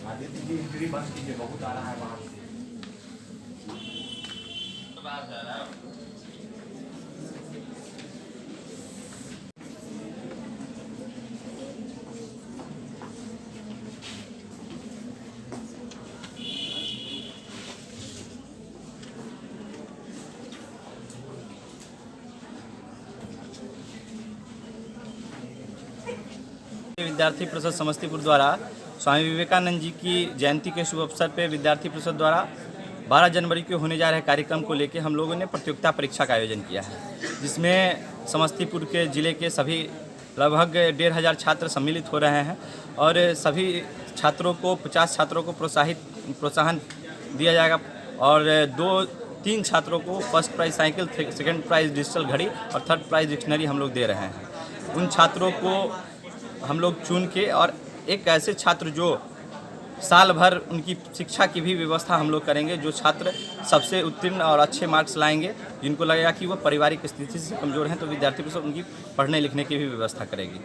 Aditya ji injury बंद कीजिए, बहुत आ रहा है वहाँ से। विद्यार्थी परिषद समस्तीपुर द्वारा स्वामी विवेकानंद जी की जयंती के शुभ अवसर पर विद्यार्थी परिषद द्वारा 12 जनवरी को होने जा रहे कार्यक्रम को लेकर हम लोगों ने प्रतियोगिता परीक्षा का आयोजन किया है, जिसमें समस्तीपुर के ज़िले के सभी लगभग 1500 छात्र सम्मिलित हो रहे हैं और सभी छात्रों को 50 छात्रों को प्रोत्साहन दिया जाएगा और 2-3 छात्रों को first prize cycle, second prize digital घड़ी और थर्ड प्राइज़ डिक्शनरी हम लोग दे रहे हैं। उन छात्रों को हम लोग चुन के और एक ऐसे छात्र जो साल भर उनकी शिक्षा की भी व्यवस्था हम लोग करेंगे, जो छात्र सबसे उत्तीर्ण और अच्छे मार्क्स लाएंगे, जिनको लगेगा कि वो पारिवारिक स्थिति से कमज़ोर हैं, तो विद्यार्थी परिषद उनकी पढ़ने लिखने की भी व्यवस्था करेगी।